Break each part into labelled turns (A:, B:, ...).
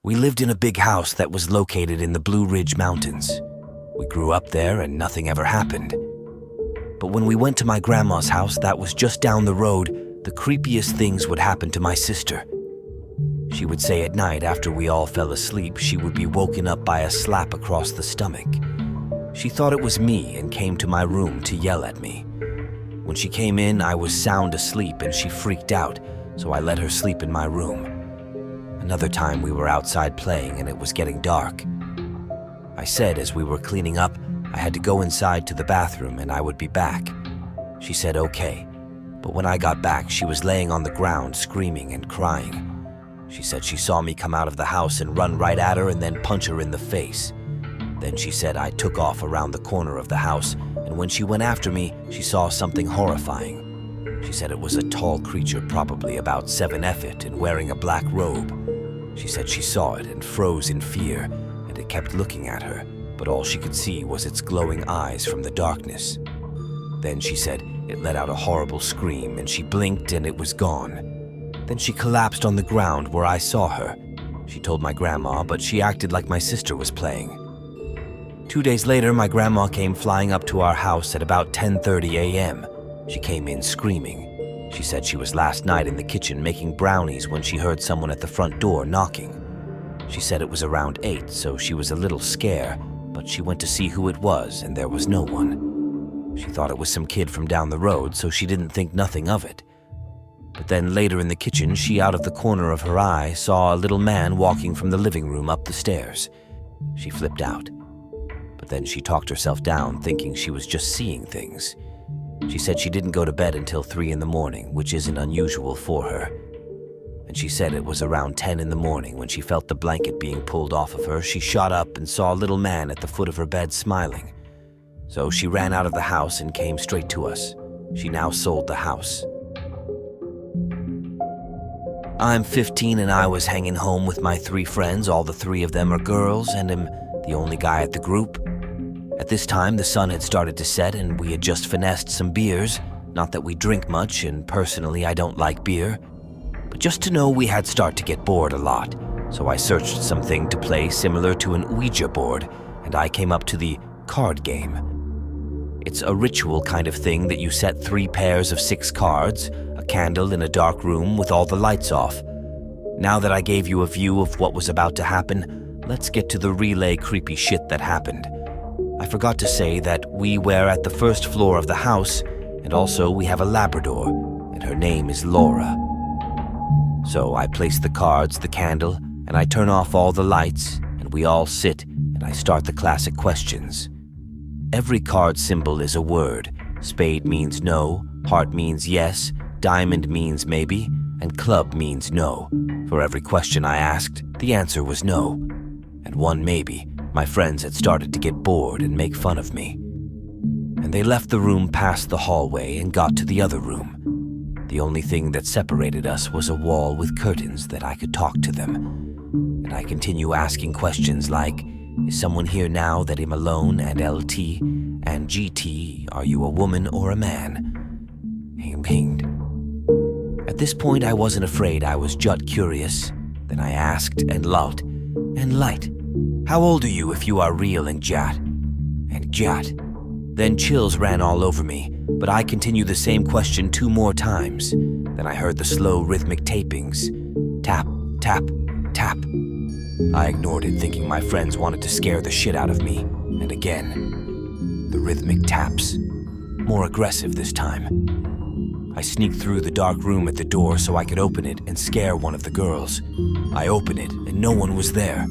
A: We lived in a big house that was located in the Blue Ridge Mountains. We grew up there and nothing ever happened. But when we went to my grandma's house that was just down the road, the creepiest things would happen to my sister. She would say at night after we all fell asleep, she would be woken up by a slap across the stomach. She thought it was me and came to my room to yell at me. When she came in, I was sound asleep and she freaked out, so I let her sleep in my room. Another time we were outside playing and it was getting dark. I said as we were cleaning up, I had to go inside to the bathroom and I would be back. She said okay, but when I got back, she was laying on the ground screaming and crying. She said she saw me come out of the house and run right at her and then punch her in the face. Then she said I took off around the corner of the house, and when she went after me, she saw something horrifying. She said it was a tall creature, probably about 7'' and wearing a black robe. She said she saw it and froze in fear, and it kept looking at her, but all she could see was its glowing eyes from the darkness. Then she said it let out a horrible scream, and she blinked and it was gone. Then she collapsed on the ground where I saw her. She told my grandma, but she acted like my sister was playing. 2 days later, my grandma came flying up to our house at about 10:30 a.m. She came in screaming. She said she was last night in the kitchen making brownies when she heard someone at the front door knocking. She said it was around 8, so she was a little scared, but she went to see who it was and there was no one. She thought it was some kid from down the road, so she didn't think nothing of it. But then later in the kitchen, she out of the corner of her eye saw a little man walking from the living room up the stairs. She flipped out. But then she talked herself down, thinking she was just seeing things. She said she didn't go to bed until 3 in the morning, which isn't unusual for her. And she said it was around 10 in the morning when she felt the blanket being pulled off of her. She shot up and saw a little man at the foot of her bed smiling. So she ran out of the house and came straight to us. She now sold the house. I'm 15 and I was hanging home with my 3 friends. All the 3 of them are girls and am the only guy at the group. At this time, the sun had started to set and we had just finessed some beers. Not that we drink much, and personally I don't like beer. But just to know we had start to get bored a lot. So I searched something to play similar to an Ouija board, and I came up to the card game. It's a ritual kind of thing that you set 3 pairs of 6 cards, a candle in a dark room with all the lights off. Now that I gave you a view of what was about to happen, let's get to the relay creepy shit that happened. I forgot to say that we were at the first floor of the house, and also we have a Labrador, and her name is Laura. So I place the cards, the candle, and I turn off all the lights, and we all sit, and I start the classic questions. Every card symbol is a word. Spade means no, heart means yes, diamond means maybe, and club means no. For every question I asked, the answer was no. And one maybe, my friends had started to get bored and make fun of me. And they left the room past the hallway and got to the other room. The only thing that separated us was a wall with curtains that I could talk to them. And I continue asking questions like, is someone here now that I'm alone, and LT, and GT, are you a woman or a man? Pinged. At this point, I wasn't afraid. I was just curious. Then I asked and loved and light. How old are you if you are real and jat? And jat. Then chills ran all over me, but I continued the same question 2 more times. Then I heard the slow rhythmic tapings. Tap, tap, tap. I ignored it, thinking my friends wanted to scare the shit out of me. And again, the rhythmic taps. More aggressive this time. I sneaked through the dark room at the door so I could open it and scare one of the girls. I opened it and no one was there.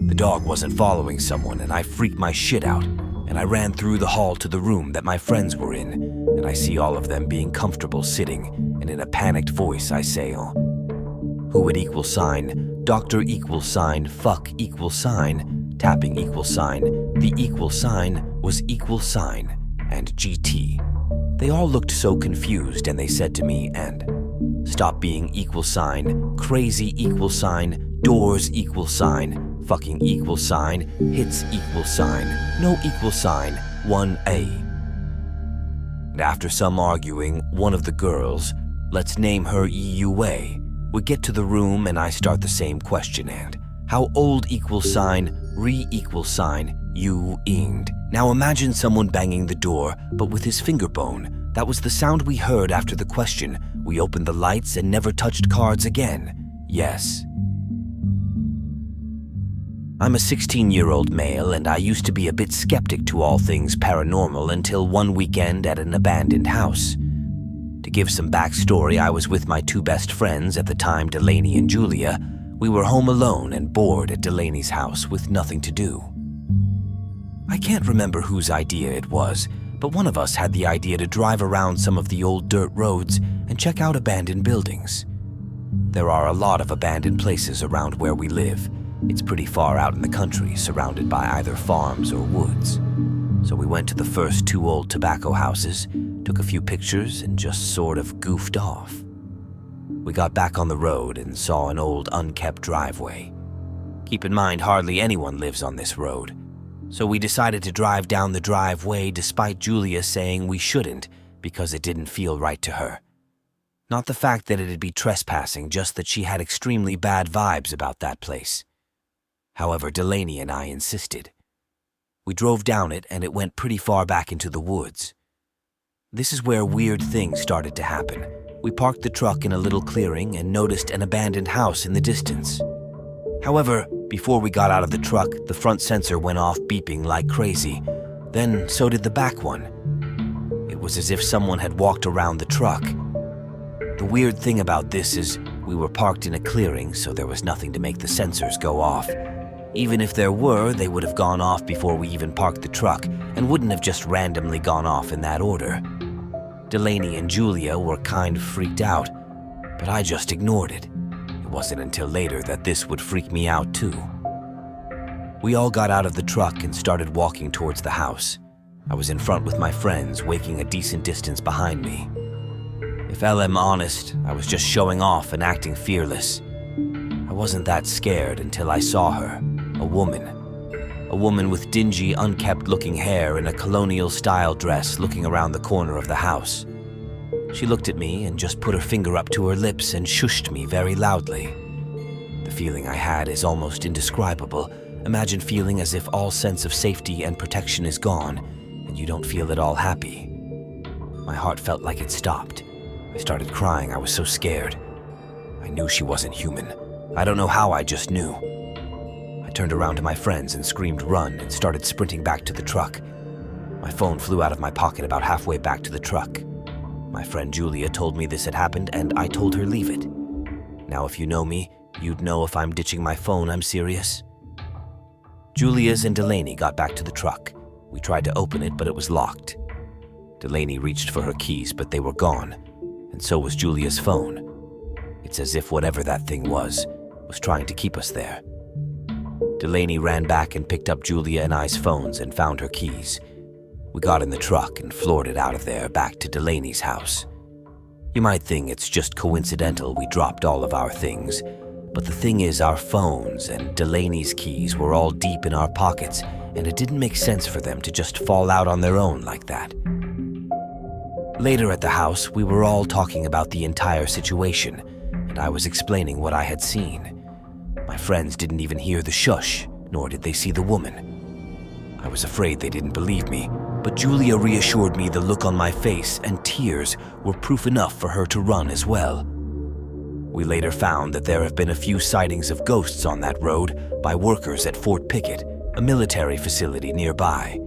A: The dog wasn't following someone and I freaked my shit out. And I ran through the hall to the room that my friends were in. And I see all of them being comfortable sitting. And in a panicked voice I say, who would equal sign, doctor equal sign, fuck equal sign, tapping equal sign, the equal sign was equal sign, and GT. They all looked so confused and they said to me, and stop being equal sign, crazy equal sign, doors equal sign, fucking equal sign, hits equal sign, no equal sign, 1A. And after some arguing, one of the girls, let's name her EUA, we get to the room and I start the same question, and How old equals sign, re equals sign, you inged. Now imagine someone banging the door, but with his finger bone. That was the sound we heard after the question. We opened the lights and never touched cards again. Yes. I'm a 16-year-old male, and I used to be a bit skeptic to all things paranormal until one weekend at an abandoned house. To give some backstory, I was with my two best friends at the time, Delaney and Julia. We were home alone and bored at Delaney's house with nothing to do. I can't remember whose idea it was, but one of us had the idea to drive around some of the old dirt roads and check out abandoned buildings. There are a lot of abandoned places around where we live. It's pretty far out in the country, surrounded by either farms or woods. So we went to the first two old tobacco houses, took a few pictures, and just sort of goofed off. We got back on the road and saw an old unkept driveway. Keep in mind, hardly anyone lives on this road. So we decided to drive down the driveway despite Julia saying we shouldn't because it didn't feel right to her. Not the fact that it'd be trespassing, just that she had extremely bad vibes about that place. However, Delaney and I insisted. We drove down it and it went pretty far back into the woods. This is where weird things started to happen. We parked the truck in a little clearing and noticed an abandoned house in the distance. However, before we got out of the truck, the front sensor went off beeping like crazy. Then so did the back one. It was as if someone had walked around the truck. The weird thing about this is we were parked in a clearing, so there was nothing to make the sensors go off. Even if there were, they would have gone off before we even parked the truck and wouldn't have just randomly gone off in that order. Delaney and Julia were kind of freaked out, but I just ignored it. It wasn't until later that this would freak me out too. We all got out of the truck and started walking towards the house. I was in front with my friends, waking a decent distance behind me. If I'm honest, I was just showing off and acting fearless. I wasn't that scared until I saw her, a woman. A woman with dingy, unkempt-looking hair in a colonial-style dress looking around the corner of the house. She looked at me and just put her finger up to her lips and shushed me very loudly. The feeling I had is almost indescribable. Imagine feeling as if all sense of safety and protection is gone, and you don't feel at all happy. My heart felt like it stopped. I started crying. I was so scared. I knew she wasn't human. I don't know how, I just knew. I turned around to my friends and screamed "run" and started sprinting back to the truck. My phone flew out of my pocket about halfway back to the truck. My friend Julia told me this had happened and I told her leave it. Now if you know me, you'd know if I'm ditching my phone, I'm serious. Julia's and Delaney got back to the truck. We tried to open it, but it was locked. Delaney reached for her keys, but they were gone, and so was Julia's phone. It's as if whatever that thing was trying to keep us there. Delaney ran back and picked up Julia and I's phones and found her keys. We got in the truck and floored it out of there back to Delaney's house. You might think it's just coincidental we dropped all of our things, but the thing is our phones and Delaney's keys were all deep in our pockets, and it didn't make sense for them to just fall out on their own like that. Later at the house, we were all talking about the entire situation, and I was explaining what I had seen. My friends didn't even hear the shush, nor did they see the woman. I was afraid they didn't believe me, but Julia reassured me the look on my face and tears were proof enough for her to run as well. We later found that there have been a few sightings of ghosts on that road by workers at Fort Pickett, a military facility nearby.